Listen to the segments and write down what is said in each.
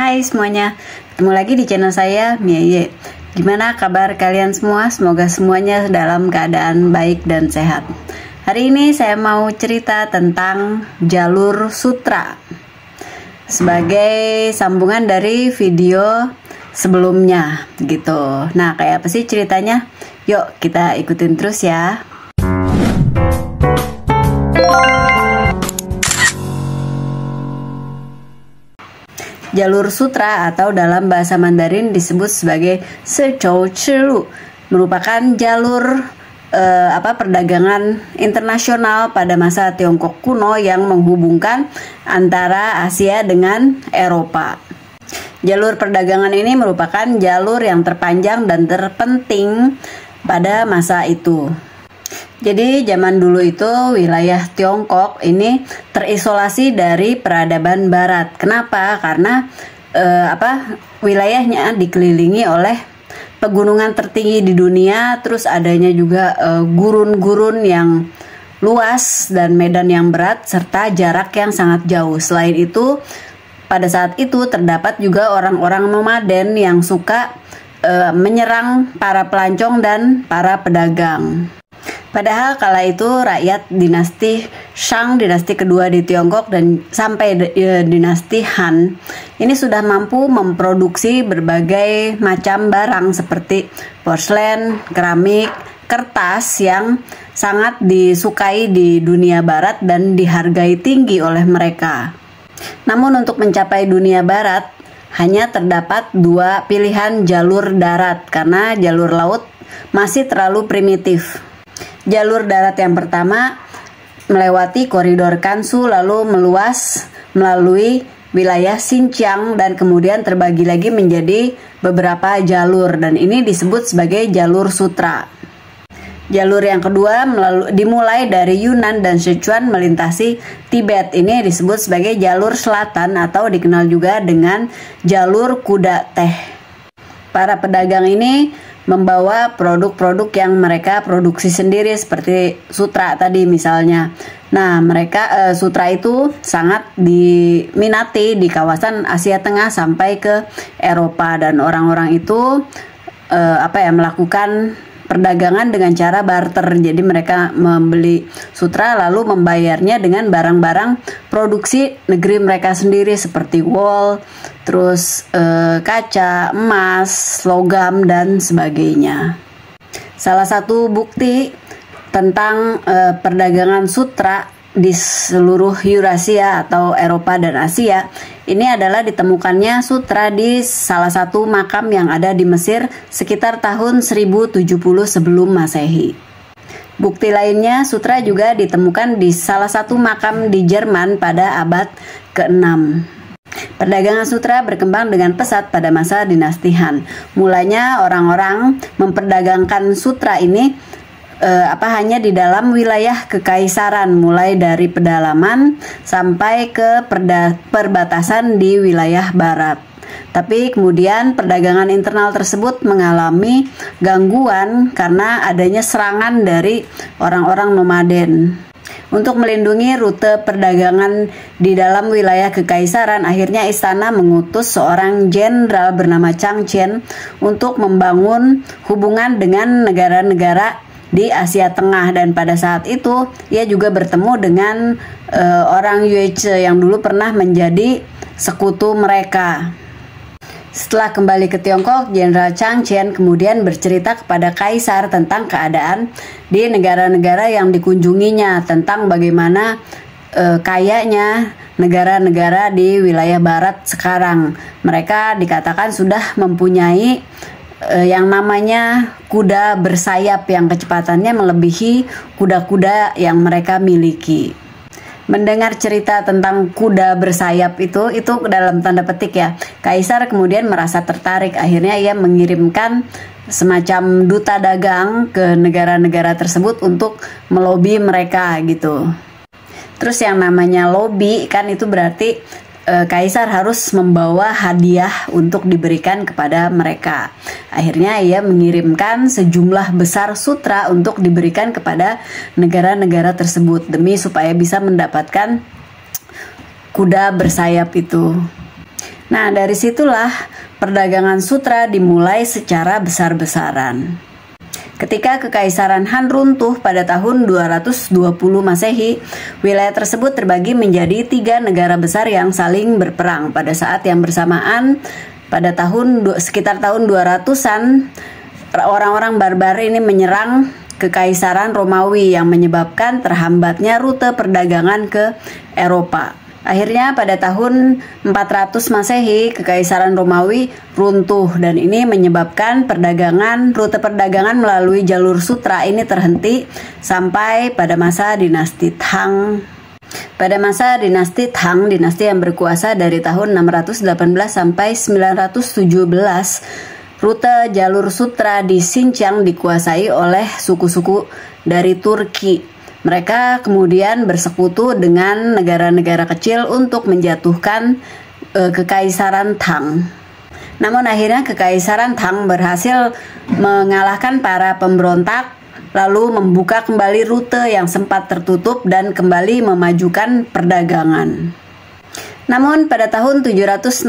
Hai semuanya, ketemu lagi di channel saya, Mia Ye. Gimana kabar kalian semua? Semoga semuanya dalam keadaan baik dan sehat. Hari ini saya mau cerita tentang jalur sutra sebagai sambungan dari video sebelumnya gitu. Nah, kayak apa sih ceritanya? Yuk kita ikutin terus ya. Jalur sutra atau dalam bahasa Mandarin disebut sebagai Shizhou Chilu merupakan jalur perdagangan internasional pada masa Tiongkok kuno yang menghubungkan antara Asia dengan Eropa. Jalur perdagangan ini merupakan jalur yang terpanjang dan terpenting pada masa itu. Jadi zaman dulu itu wilayah Tiongkok ini terisolasi dari peradaban Barat. Kenapa? Karena wilayahnya dikelilingi oleh pegunungan tertinggi di dunia, terus adanya juga gurun-gurun yang luas dan medan yang berat serta jarak yang sangat jauh. Selain itu, pada saat itu terdapat juga orang-orang nomaden yang suka menyerang para pelancong dan para pedagang. Padahal kala itu rakyat dinasti Shang, dinasti kedua di Tiongkok dan sampai dinasti Han ini sudah mampu memproduksi berbagai macam barang seperti porselen, keramik, kertas yang sangat disukai di dunia barat dan dihargai tinggi oleh mereka. Namun untuk mencapai dunia barat hanya terdapat dua pilihan jalur darat karena jalur laut masih terlalu primitif. Jalur darat yang pertama melewati koridor Kansu lalu meluas melalui wilayah Xinjiang dan kemudian terbagi lagi menjadi beberapa jalur dan ini disebut sebagai jalur sutra. Jalur yang kedua dimulai dari Yunnan dan Sichuan melintasi Tibet. Ini disebut sebagai jalur selatan atau dikenal juga dengan jalur kuda teh. Para pedagang ini membawa produk-produk yang mereka produksi sendiri seperti sutra tadi misalnya. Nah, mereka sutra itu sangat diminati di kawasan Asia Tengah sampai ke Eropa dan orang-orang itu melakukan perdagangan dengan cara barter. Jadi mereka membeli sutra lalu membayarnya dengan barang-barang produksi negeri mereka sendiri seperti wool, terus kaca, emas, logam dan sebagainya. Salah satu bukti tentang perdagangan sutra di seluruh Eurasia atau Eropa dan Asia ini adalah ditemukannya sutra di salah satu makam yang ada di Mesir sekitar tahun 1070 sebelum Masehi. Bukti lainnya, sutra juga ditemukan di salah satu makam di Jerman pada abad ke-6. Perdagangan sutra berkembang dengan pesat pada masa dinasti Han. Mulanya orang-orang memperdagangkan sutra ini hanya di dalam wilayah kekaisaran, mulai dari pedalaman sampai ke perbatasan di wilayah barat. Tapi kemudian perdagangan internal tersebut mengalami gangguan karena adanya serangan dari orang-orang nomaden. Untuk melindungi rute perdagangan di dalam wilayah kekaisaran, akhirnya istana mengutus seorang jenderal bernama Chang Chen untuk membangun hubungan dengan negara-negara di Asia Tengah, dan pada saat itu ia juga bertemu dengan orang Yuezhi yang dulu pernah menjadi sekutu mereka. Setelah kembali ke Tiongkok, Jenderal Chang Chen kemudian bercerita kepada kaisar tentang keadaan di negara-negara yang dikunjunginya, tentang bagaimana kayanya negara-negara di wilayah barat sekarang. Mereka dikatakan sudah mempunyai yang namanya kuda bersayap yang kecepatannya melebihi kuda-kuda yang mereka miliki. Mendengar cerita tentang kuda bersayap itu dalam tanda petik ya, kaisar kemudian merasa tertarik. Akhirnya ia mengirimkan semacam duta dagang ke negara-negara tersebut untuk melobi mereka gitu. Terus yang namanya lobby kan itu berarti kaisar harus membawa hadiah untuk diberikan kepada mereka. Akhirnya ia mengirimkan sejumlah besar sutra untuk diberikan kepada negara-negara tersebut demi supaya bisa mendapatkan kuda bersayap itu. Nah, dari situlah perdagangan sutra dimulai secara besar-besaran. Ketika Kekaisaran Han runtuh pada tahun 220 Masehi, wilayah tersebut terbagi menjadi 3 negara besar yang saling berperang. Pada saat yang bersamaan, pada sekitar tahun 200-an, orang-orang barbar ini menyerang Kekaisaran Romawi yang menyebabkan terhambatnya rute perdagangan ke Eropa. Akhirnya pada tahun 400 Masehi, Kekaisaran Romawi runtuh dan ini menyebabkan rute perdagangan melalui jalur sutra ini terhenti sampai pada masa dinasti Tang. Pada masa dinasti Tang, dinasti yang berkuasa dari tahun 618 sampai 917, rute jalur sutra di Xinjiang dikuasai oleh suku-suku dari Turki. Mereka kemudian bersekutu dengan negara-negara kecil untuk menjatuhkan Kekaisaran Tang. Namun akhirnya Kekaisaran Tang berhasil mengalahkan para pemberontak, lalu membuka kembali rute yang sempat tertutup dan kembali memajukan perdagangan. Namun pada tahun 760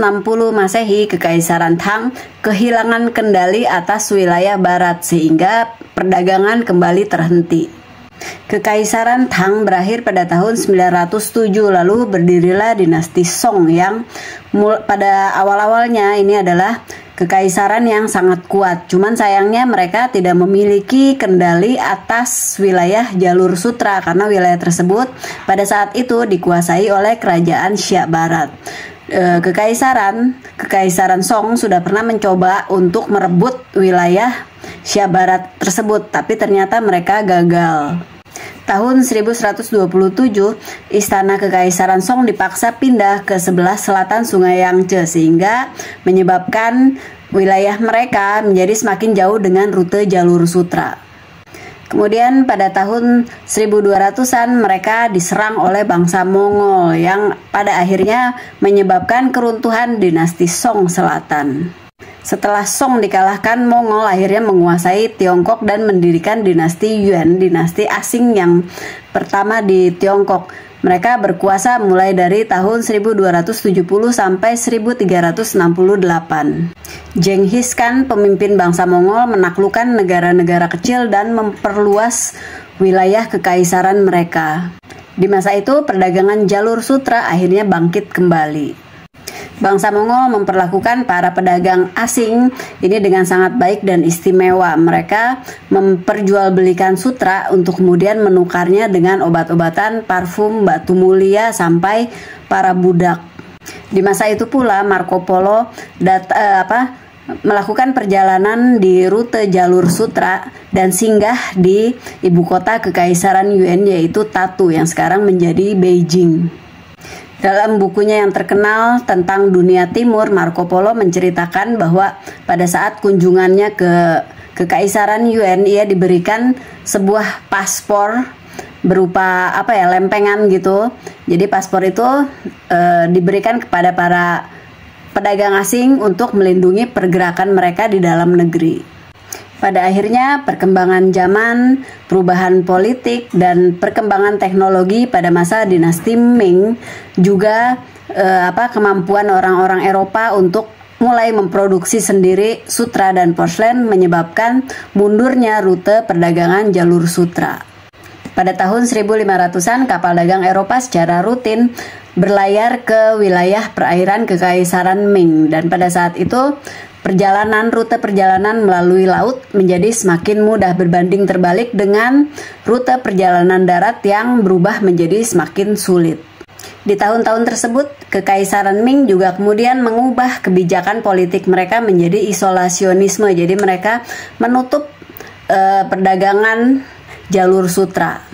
Masehi, Kekaisaran Tang kehilangan kendali atas wilayah barat sehingga perdagangan kembali terhenti. Kekaisaran Tang berakhir pada tahun 907, lalu berdirilah dinasti Song yang pada awal-awalnya ini adalah kekaisaran yang sangat kuat. Cuman sayangnya mereka tidak memiliki kendali atas wilayah jalur sutra karena wilayah tersebut pada saat itu dikuasai oleh kerajaan Xia Barat. Kekaisaran Song sudah pernah mencoba untuk merebut wilayah Xia Barat tersebut, tapi ternyata mereka gagal. Tahun 1127, istana Kekaisaran Song dipaksa pindah ke sebelah selatan Sungai Yangtze sehingga menyebabkan wilayah mereka menjadi semakin jauh dengan rute jalur sutra. Kemudian pada tahun 1200-an mereka diserang oleh bangsa Mongol yang pada akhirnya menyebabkan keruntuhan dinasti Song Selatan. Setelah Song dikalahkan, Mongol akhirnya menguasai Tiongkok dan mendirikan dinasti Yuan, dinasti asing yang pertama di Tiongkok. Mereka berkuasa mulai dari tahun 1270 sampai 1368. Genghis Khan, pemimpin bangsa Mongol, menaklukkan negara-negara kecil dan memperluas wilayah kekaisaran mereka. Di masa itu, perdagangan jalur sutra akhirnya bangkit kembali. Bangsa Mongol memperlakukan para pedagang asing ini dengan sangat baik dan istimewa. Mereka memperjualbelikan sutra untuk kemudian menukarnya dengan obat-obatan, parfum, batu mulia, sampai para budak. Di masa itu pula Marco Polo melakukan perjalanan di rute jalur sutra dan singgah di ibu kota Kekaisaran Yuan yaitu Tatu yang sekarang menjadi Beijing. Dalam bukunya yang terkenal tentang dunia timur, Marco Polo menceritakan bahwa pada saat kunjungannya ke Kekaisaran Yuan, ia diberikan sebuah paspor berupa lempengan gitu. Jadi paspor itu diberikan kepada para pedagang asing untuk melindungi pergerakan mereka di dalam negeri. Pada akhirnya perkembangan zaman, perubahan politik, dan perkembangan teknologi pada masa dinasti Ming juga kemampuan orang-orang Eropa untuk mulai memproduksi sendiri sutra dan porselen menyebabkan mundurnya rute perdagangan jalur sutra. Pada tahun 1500-an, kapal dagang Eropa secara rutin berlayar ke wilayah perairan Kekaisaran Ming dan pada saat itu rute perjalanan melalui laut menjadi semakin mudah berbanding terbalik dengan rute perjalanan darat yang berubah menjadi semakin sulit. Di tahun-tahun tersebut, Kekaisaran Ming juga kemudian mengubah kebijakan politik mereka menjadi isolasionisme. Jadi mereka menutup perdagangan jalur sutra.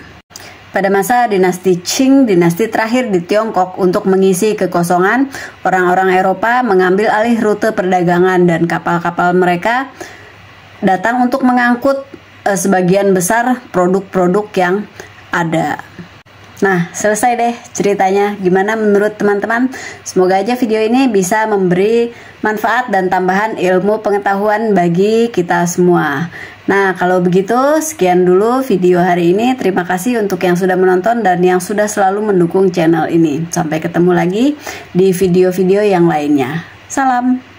Pada masa dinasti Qing, dinasti terakhir di Tiongkok, untuk mengisi kekosongan, orang-orang Eropa mengambil alih rute perdagangan dan kapal-kapal mereka datang untuk mengangkut sebagian besar produk-produk yang ada. Nah, selesai deh ceritanya. Gimana menurut teman-teman? Semoga aja video ini bisa memberi manfaat dan tambahan ilmu pengetahuan bagi kita semua. Nah, kalau begitu sekian dulu video hari ini. Terima kasih untuk yang sudah menonton dan yang sudah selalu mendukung channel ini. Sampai ketemu lagi di video-video yang lainnya. Salam.